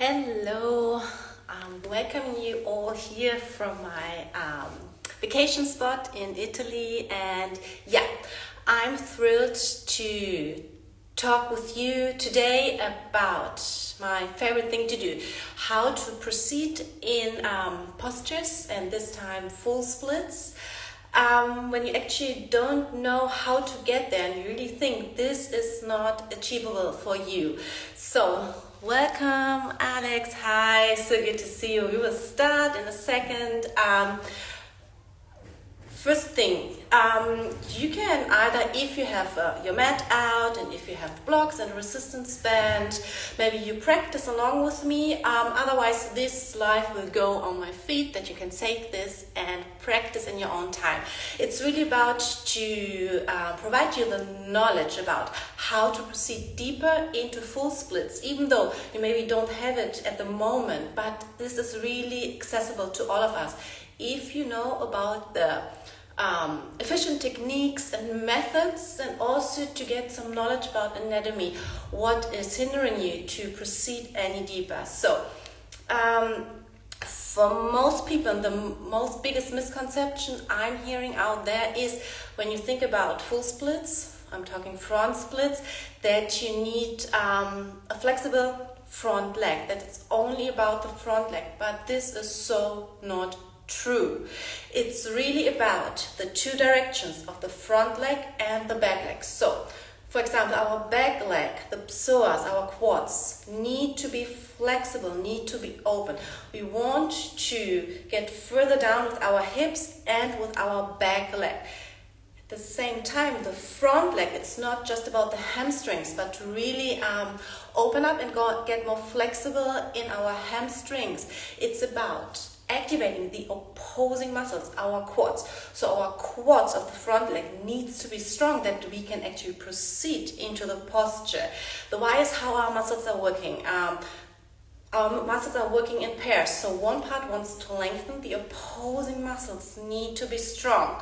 Hello, welcome you all here from my vacation spot in Italy, and yeah, I'm thrilled to talk with you today about my favorite thing to do, how to proceed in postures, and this time full splits. When you actually don't know how to get there and you really think this is not achievable for you. So, welcome Alex, hi, so good to see you. We will start in a second. First thing, you can either, if you have your mat out and if you have blocks and resistance band, maybe you practice along with me. Otherwise, this live will go on my feed that you can save this and practice in your own time. It's really about to provide you the knowledge about how to proceed deeper into full splits, even though you maybe don't have it at the moment, but this is really accessible to all of us. If you know about the efficient techniques and methods, and also to get some knowledge about anatomy, what is hindering you to proceed any deeper. So for most people, the most biggest misconception I'm hearing out there is when you think about full splits, I'm talking front splits, that you need a flexible front leg, that it's only about the front leg, but this is so not true. It's really about the two directions of the front leg and the back leg. So, for example, our back leg, the psoas, our quads, need to be flexible, need to be open. We want to get further down with our hips and with our back leg. At the same time, the front leg, it's not just about the hamstrings, but to really open up and get more flexible in our hamstrings. It's about activating the opposing muscles, our quads. So our quads of the front leg needs to be strong that we can actually proceed into the posture. The why is how our muscles are working. Our muscles are working in pairs. So one part wants to lengthen, the opposing muscles need to be strong.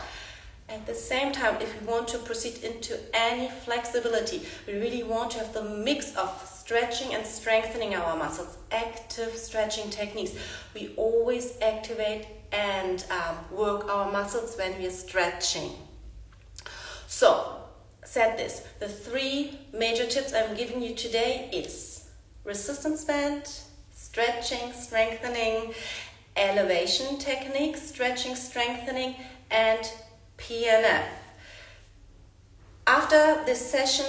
At the same time, if we want to proceed into any flexibility, we really want to have the mix of stretching and strengthening our muscles, active stretching techniques. We always activate and work our muscles when we are stretching. So, said this, the three major tips I'm giving you today is resistance band, stretching, strengthening, elevation techniques, stretching, strengthening, and PNF. After this session,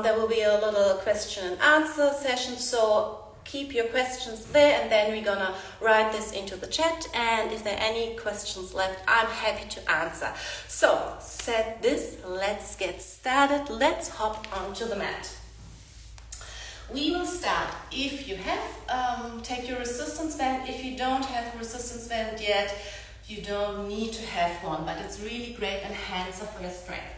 there will be a little question and answer session, so keep your questions there, and then we're gonna write this into the chat, and if there are any questions left, I'm happy to answer. So, said this, let's get started. Let's hop onto the mat. We will start, if you have, take your resistance band. If you don't have a resistance band yet, you don't need to have one, but it's really great enhancer for your strength.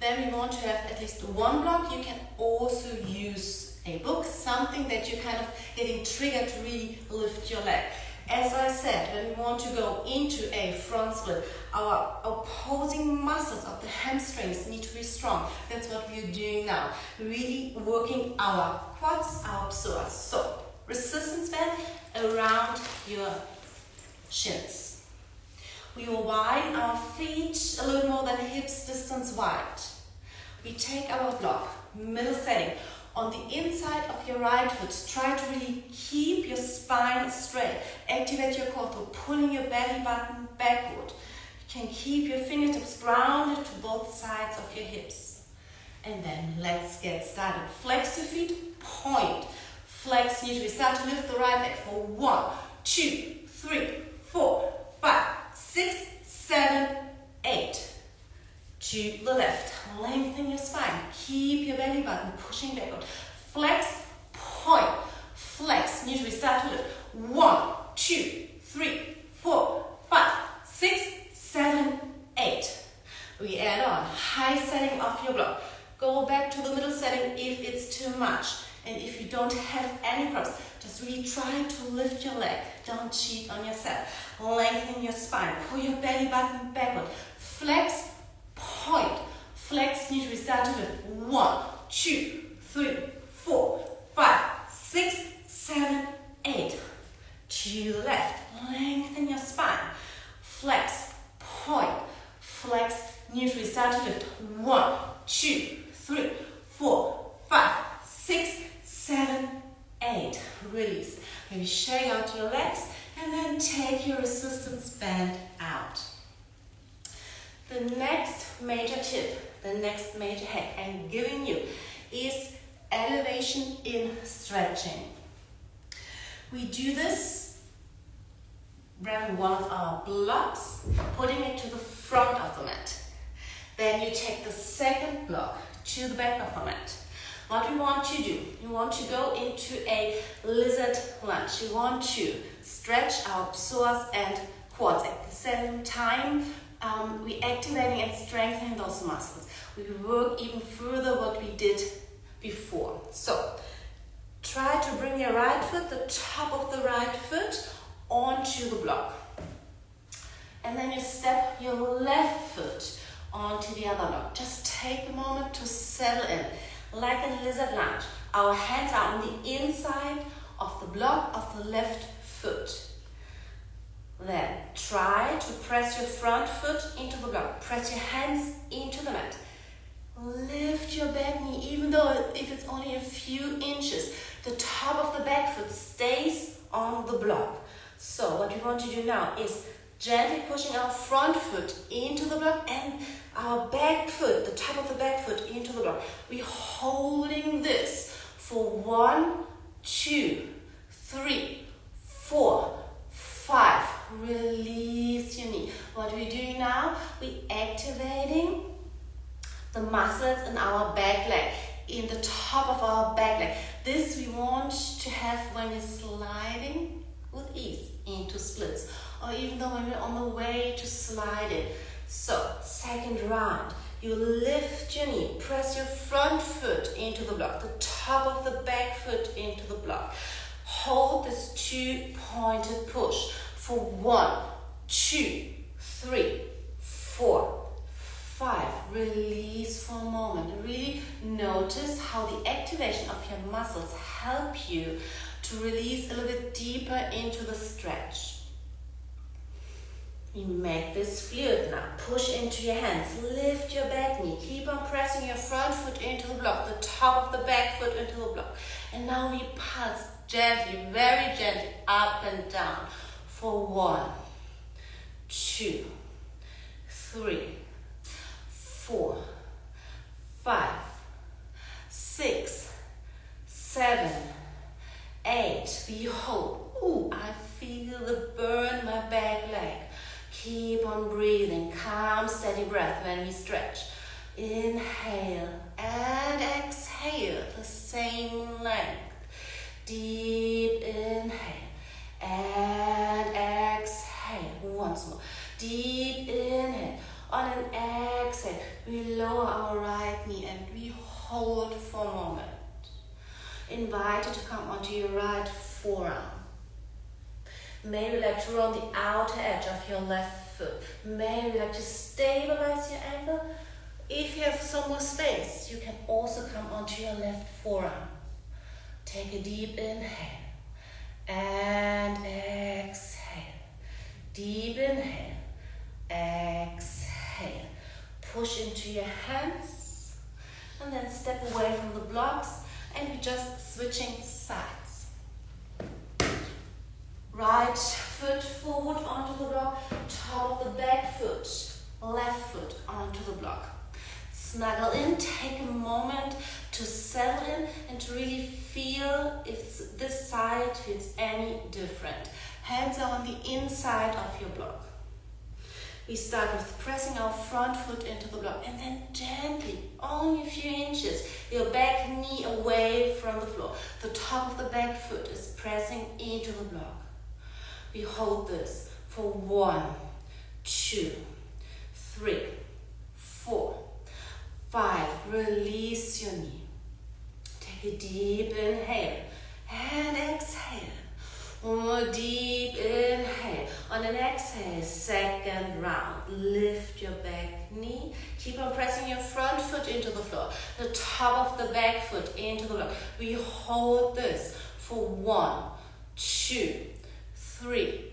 Then we want to have at least one block. You can also use a book, something that you're kind of getting triggered to really lift your leg. As I said, when we want to go into a front split, our opposing muscles of the hamstrings need to be strong. That's what we're doing now. Really working our quads, our psoas. So, resistance band around your shins. We will widen our feet a little more than hips distance wide. We take our block, middle setting. On the inside of your right foot, try to really keep your spine straight. Activate your core through pulling your belly button backward. You can keep your fingertips grounded to both sides of your hips. And then let's get started. Flex your feet, point. Flex, usually start to lift the right leg for 1, 2, 3, 4, 5, 6, 7, 8. To the left. Lengthen your spine. Keep your belly button pushing backward. Flex, point. Flex. Usually start to lift. 1, 2, 3, 4, 5, 6, 7, 8. We add on. High setting of your block. Go back to the middle setting if it's too much. And if you don't have any problems, just really try to lift your leg. Don't cheat on yourself. Lengthen your spine. Pull your belly button backward. Flex, point. Flex, usually start to lift. 1, 2, 3, 4, 5, 6, 7, 8. to the left. Lengthen your spine. Flex, point, flex, neutral. Start to lift. 1, 2, 3, 4, 5, 6, 7, 8. Release. Maybe shake out your legs and then take your resistance band out. The next major tip, the next major hack I'm giving you is elevation in stretching. We do this grabbing one of our blocks, putting it to the front of the mat. Then you take the second block to the back of the mat. What we want to do, you want to go into a lizard lunge. You want to stretch our psoas and quads at the same time. We're activating and strengthening those muscles. We work even further what we did before. So try to bring your right foot, the top of the right foot, onto the block. And then you step your left foot onto the other block. Just take a moment to settle in. Like a lizard lunge. Our hands are on the inside of the block of the left foot. Then try to press your front foot into the block. Press your hands into the mat. Lift your back knee, even though if it's only a few inches, the top of the back foot stays on the block. So what we want to do now is gently pushing our front foot into the block and our back foot, the top of the back foot into the block. We're holding this for 1, 2, 3, 4, 5. Release your knee. What we're doing now, we're activating the muscles in our back leg, in the top of our back leg. This we want to have when you're sliding with ease into splits, or even though when we're on the way to slide it. So, second round, you lift your knee, press your front foot into the block, the top of the back foot into the block. Hold this 2-pointed push for 1, 2, 3, 4, 5. Release for a moment. Really notice how the activation of your muscles help you to release a little bit deeper into the stretch. You make this fluid now. Push into your hands. Lift your back knee. Keep on pressing your front foot into the block, the top of the back foot into the block. And now we pulse gently, very gently, up and down for 1, 2, 3, 4, 5, 6, 7, 8. We hold. Ooh, I feel the burn in my back leg. Keep on breathing, calm, steady breath when we stretch. Inhale and exhale, the same length. Deep inhale and exhale. Once more. Deep inhale. On an exhale, we lower our right knee and we hold for a moment. Invite you to come onto your right forearm. Maybe like to roll the outer edge of your left foot. Maybe like to stabilize your ankle. If you have some more space, you can also come onto your left forearm. Take a deep inhale and exhale. Deep inhale, exhale. Push into your hands and then step away from the blocks and we're just switching sides. Right foot forward onto the block, top of the back foot, left foot onto the block. Snuggle in, take a moment to settle in and to really feel if this side feels any different. Hands are on the inside of your block. We start with pressing our front foot into the block and then gently, only a few inches, your back knee away from the floor. The top of the back foot is pressing into the block. We hold this for 1, 2, 3, 4, 5. Release your knee. Take a deep inhale and exhale. One more deep inhale. On an exhale, second round. Lift your back knee. Keep on pressing your front foot into the floor. The top of the back foot into the block. We hold this for 1, 2, 3,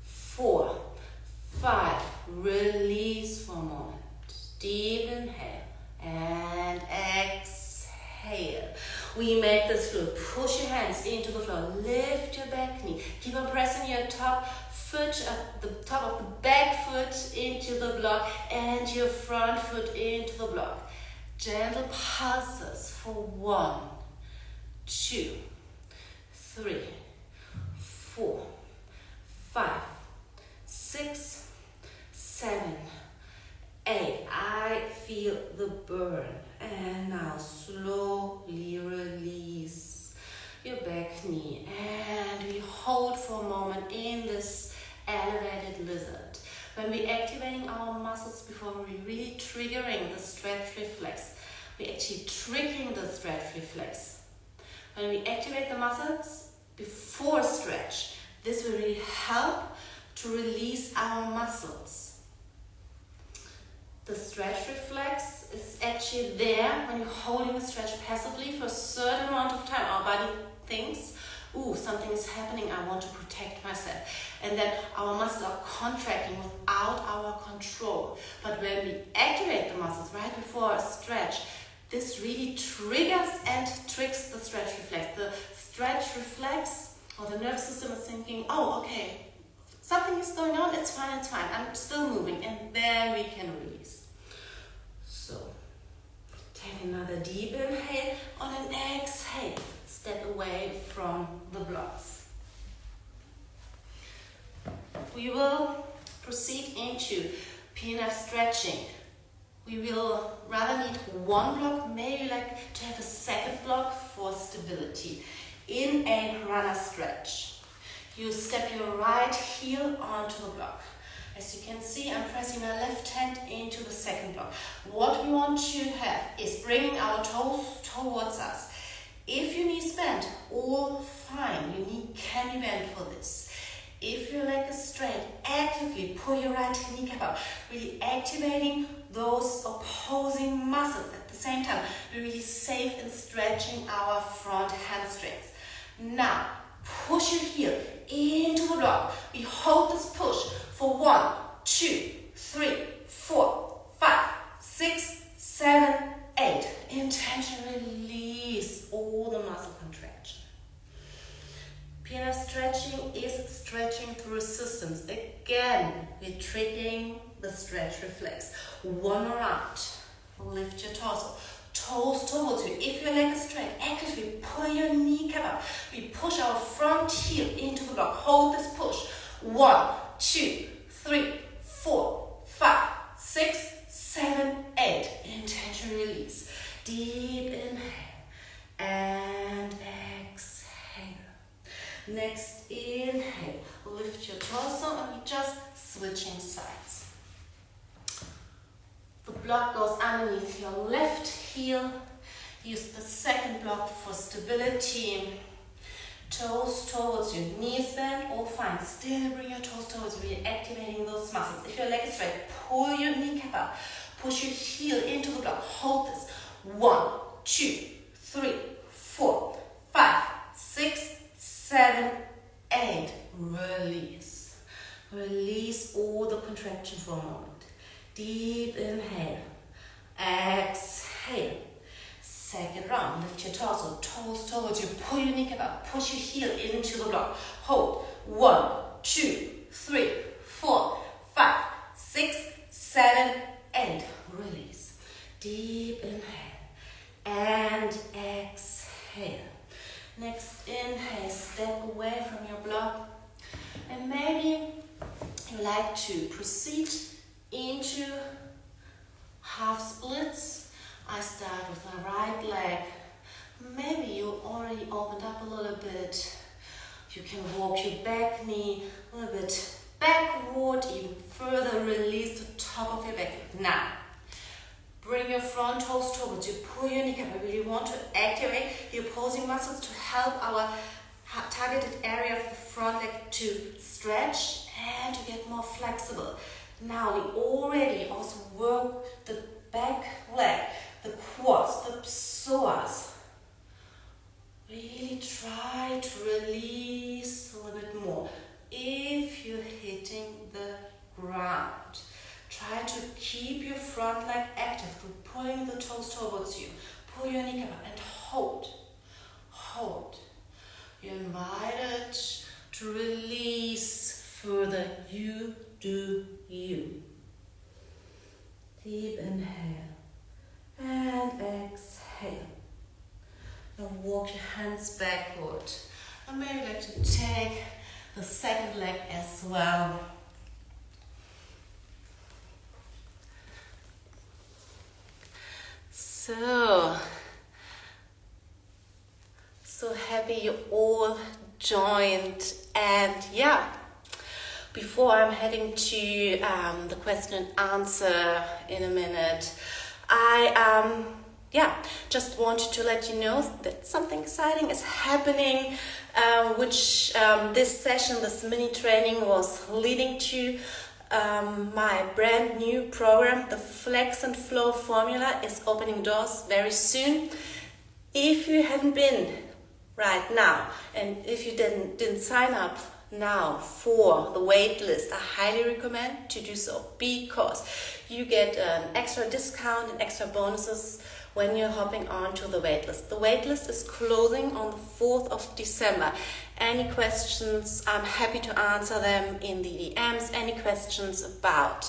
4, 5. Release for a moment. Deep inhale and exhale. We make this flow. Push your hands into the floor. Lift your back knee. Keep on pressing your top foot, the top of the back foot into the block and your front foot into the block. Gentle pulses for 1, 2, 3, 4, 5, 6, 7, 8. I feel the burn. And now slowly release your back knee. And we hold for a moment in this elevated lizard. When we're activating our muscles before we're really triggering the stretch reflex, we're actually triggering the stretch reflex. When we activate the muscles before stretch, this will really help to release our muscles. The stretch reflex is actually there when you're holding a stretch passively for a certain amount of time. Our body thinks, ooh, something is happening, I want to protect myself. And then our muscles are contracting without our control. But when we activate the muscles right before a stretch, this really triggers and tricks the stretch reflex. The stretch reflex, or the nervous system is thinking, oh, okay, something is going on, it's fine, I'm still moving, and then we can release. So, take another deep inhale. On an exhale, step away from the blocks. We will proceed into PNF stretching. We will rather need one block, maybe like to have a second block for stability. In a runner stretch, you step your right heel onto the block. As you can see, I'm pressing my left hand into the second block. What we want to have is bringing our toes towards us. If your knees bend, all fine. Your knee can be bent for this. If your leg is straight, actively pull your right kneecap up, really activating those opposing muscles at the same time. We're really safe in stretching our front hamstrings. Now, push your heel into the block. We hold this push for 1, 2, 3, 4, 5, 6, 7, 8. Intentionally release all the muscle contraction. PNF stretching is stretching through resistance. Again, we're triggering the stretch reflex. One more round. Lift your torso. Toes towards you. If your leg is straight, actively pull your kneecap up. We push our front heel into the block. Hold this push. 1, 2, 3, 4, 5, 6, 7, 8. Intention release. Deep inhale and exhale. Next inhale. Lift your torso and we're just switching sides. The block goes underneath your left heel. Use the second block for stability. Toes towards you, knees bent, all fine. Still bring your toes towards you, activating those muscles. If your leg is straight, pull your kneecap up. Push your heel into the block. Hold this. 1, 2, 3, 4, 5, 6, 7, 8. Release. Release all the contraction for a moment. Deep inhale. Exhale. Second round. Lift your torso. Toes towards you. Pull your kneecap up. Push your heel into the block. Hold. 1, 2, 3, 4, 5, 6, 7, 8. Release. Deep inhale. And exhale. Next inhale. Step away from your block. And maybe you like to proceed into half splits. I start with my right leg. Maybe you already opened up a little bit. You can walk your back knee a little bit backward, even further release the top of your back foot. Now, bring your front toes towards you. Pull your kneecap. I really want to activate the opposing muscles to help our targeted area of the front leg to stretch and to get more flexible. Now we already also work the back leg, the quads, the psoas. Really try to release a little bit more. keep your front leg active through pulling the toes towards you. Pull your kneecap up and hold. Hold. You're invited to release further. You do you. Deep inhale and exhale. And walk your hands backward. And maybe like to take the second leg as well. So happy you all joined, and yeah, before I'm heading to the question and answer in a minute, I just wanted to let you know that something exciting is happening, which this session, this mini training was leading to. My brand new program, the FLEX&FLOW Formula, is opening doors very soon. If you haven't been right now, and if you didn't sign up now for the wait list, I highly recommend to do so, because you get an extra discount and extra bonuses when you're hopping on to the wait list. The wait list is closing on the 4th of December. Any questions, I'm happy to answer them in the DMs. Any questions about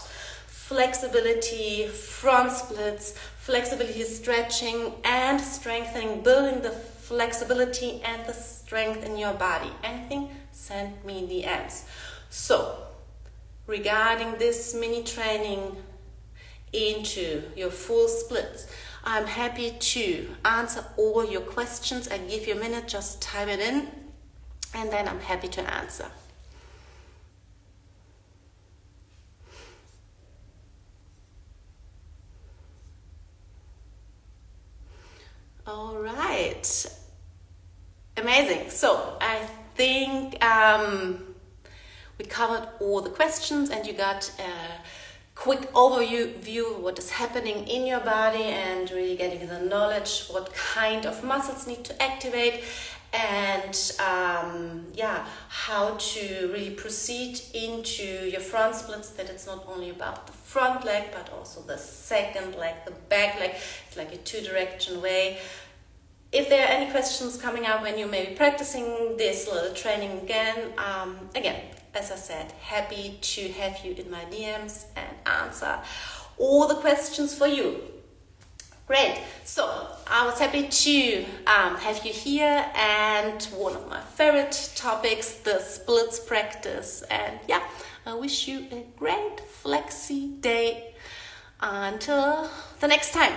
flexibility, front splits, flexibility stretching and strengthening, building the flexibility and the strength in your body, anything, send me DMs. So, regarding this mini training into your full splits, I'm happy to answer all your questions. I give you a minute, just type it in, and then I'm happy to answer. All right, amazing. So I think we covered all the questions, and you got a quick overview of what is happening in your body, and really getting the knowledge what kind of muscles need to activate, and how to really proceed into your front splits, that it's not only about the front leg but also the second leg, the back leg. It's like a two-direction way. If there are any questions coming up when you may be practicing this little training again, as I said, happy to have you in my DMs and answer all the questions for you. Great. So I was happy to have you here, and one of my favorite topics, the splits practice. And yeah, I wish you a great flexi day until the next time.